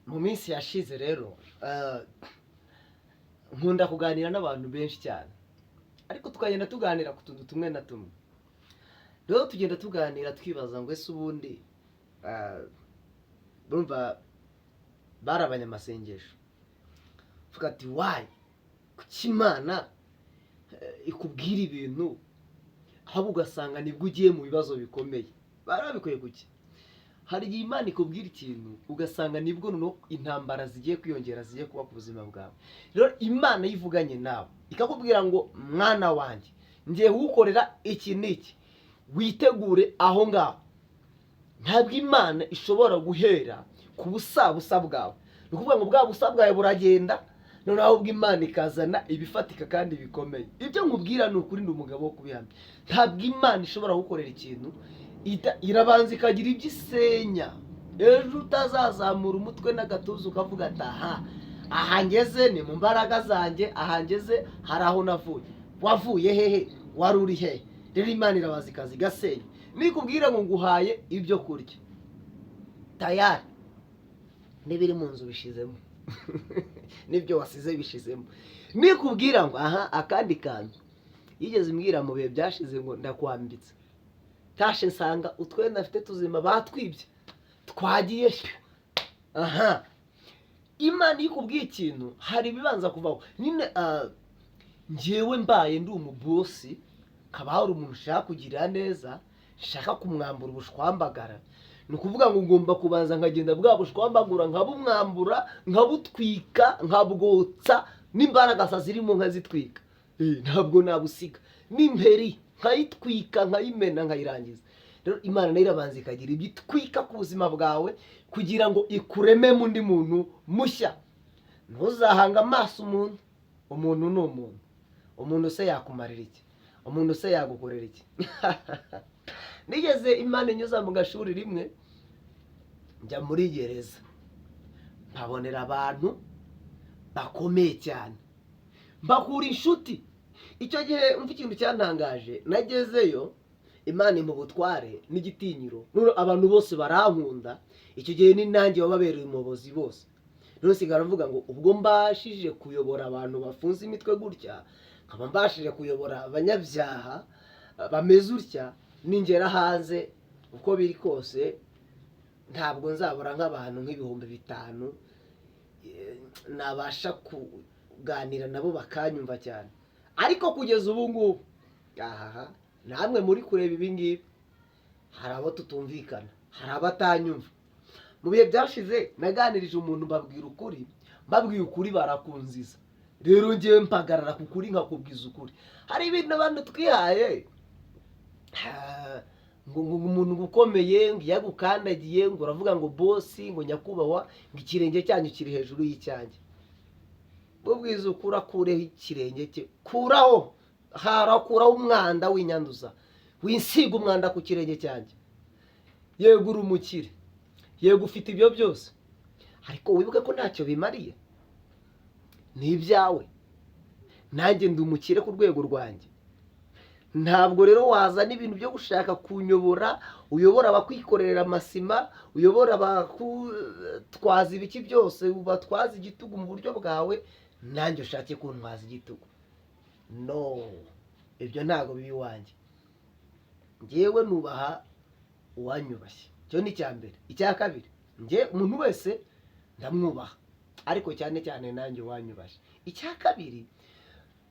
mu minsi yashize rero nkunda kuganira n'abantu benshi cyane, ariko tukagenda tuganira ku tuntu tumwe na tumwe. Rero tugenda tuganira twibaza ngo ese ubundi bumva bari abanyamasengesho, vuga ati wayi kuki Imana ikubwira ibintu ahubwo ugasanga nibwo ugiye mu bibazo bikomeye? Bari babikuye kuki? Hari igihe Imana ikubwira ikintu ugasanga nibwo noneho intambara zigiye kwiyongera, zigiye kuba ku buzima bwawe. Rero Imana yivuganye nawe ikakubwira ngo mwana wanjye ngiye kugukorera iki n'iki, witegure aho ngaho. Ntabwo Imana ishobora guhera ku busabusa bwawe, ni ukuvuga ngo bwa busa bwawe buragenda noneho ahubwo Imana ikazana ibifatika kandi bikomeye. Ibyo nkubwira ni ukuri, ndi umugabo wo kubihamya. Ntabwo Imana ishobora gukorera ikintu irabanza ikagira ibyo isenya, ejo utazazamura umutwe n'agatuza ukavuga ati aha ngeze ni mu mbaraga zanjye, aha ngeze hari aho navuye. Wavuye hehe? wari uri hehe? Rero Imana irabaza ikazi gasenya. Nikubwira ngo nguhaye ibyo kurya tayari, n'ibiri mu nzu bishizemo n'ibyo wasize bishizemo. Nikubwira ngo akandi kantu yigeze imbwira mu bihe byashize ngo ndakwambitse, tashe nsanga utwenda afite tuzima batwibye twagiye. Imana ikubwiye ikintu hari ibibanza kuvaho. Nyine njyewe mbaye ndi umubosi, kaba hari umuntu ushaka kugirira neza, shaka kumwambura ubushwambagara, ni ukuvuga ngo ngomba kubanza nkagenda bwa bushwambagura nkabumwambura, nkabutwika, nkabwotsa, n'imbaraga zirimo nkazitwika. Ntabwo nabusiga, n'imperi nkayitwika, nkayimena, nkayirangiza. Rero Imana nayo irabanza ikagira ibyo itwika ku buzima bwawe kugira ngo ikurememo undi muntu mushya. Ntuzahanga amaso umuntu. Umuntu ni umuntu. Umuntu se yakumarira iki? Umuntu se yagukorera iki? Nigeze Imana inyuza mu gashuri rimwe, njya muri gereza, nkabonera abantu bakomeye cyane, mbakura inshuti. Icyo gihe umva ikintu cyantangaje, nagezeyo Imana impa ubutware n'igitinyiro, abantu bose barankunda. Icyo gihe ni nanjye wababereye umuyobozi bose. Rero sigara mvuga ngo ubwo mbashije kuyobora abantu bafunze imitwe gutya, nkaba mbashije kuyobora abanyabyaha bameze utya, ningera hanze uko biri kose ntabwo nzabura nk'abantu nk'ibihumbi 5 nabasha kuganira nabo bakanyumva cyane. Ariko kugeza ubu ngubu namwe muri kureba ibi ngibi, hari abo tutumvikana, hari abatanyumva. Mu bihe byashize naganirije umuntu mbabwira ukuri, mbabwiye ukuri barakunziza. Rero ngiye mpagarara ku kuri nkakubwiza ukuri. Hari ibintu abantu twihaye ngo umuntu ukomeye ngo yagukandagiye ngo uravuga ngo bosi ngo nyakubahwa ngo ikirenge cyanyu kiri hejuru y'icyanjye. Bubwiza ukuri akureho ikirenge cye, kuraho, harakuraho umwanda w'inyanduza, winsiga umwanda ku kirenge cyanjye. Yego uri umukire, yego ufite ibyo byose, ariko wibuke ko ntacyo bimariye. Ni ibyawe, nanjye ndi umukire ku rwego rwanjye. Ntabwo rero wazana ibintu byo gushaka kunyobora, uyobora abakwikorera amasima, uyobora abakutwaza ibiki byose, ubatwaza igitugu mu buryo bwawe, nanjye ushake kuntwaza igitugu. No, ibyo ntabwo bibi wanjye. Ngewe nubaha uwanyubashye, cyo ni cyambere. Icya kabiri, nge umuntu wese ndamwubaha, ariko cyane cyane nanjye wanyubashye. Icya kabiri,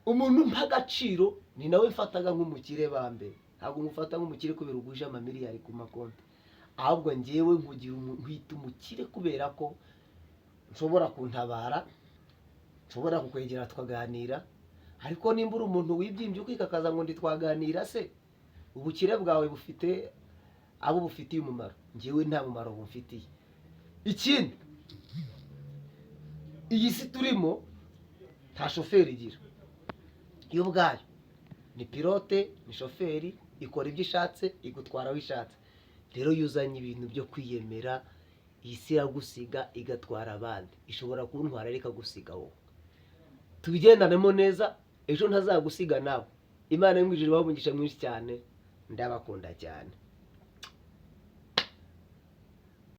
umuntu mpa agaciro ni nawe mfataga nk'umukire bambere. Ntabwo ngufata nk'umukire kubera uguje amamiliyari ku makonti, ahubwo ngewe nkugira nkwita umukire kubera ko nshobora kuntabara, nshobora kukwegera tukaganira. Ariko nimba uri umuntu wibyimbye ukikakaza ngo ndi twaganira, se ubukire bwawe bufite abo bufitiye umumaro, ngewe nta mumaro bumfitiye. Ikindi, iyi si turimo nta shoferi igira, yo ubwayo ni pilote, ni shoferi, ikora ibyo ishatse, igutwara aho ishatse. Rero yuzanye ibintu byo kwiyemera, iyi si iragusiga igatwara abandi. Ishobora kuntwara ariko gusiga wowe. Tubigendanemo neza, ejo ntazagusiga nawe. Imana y'umwijuru bamugisha mwinshi cyane, ndabakunda cyane.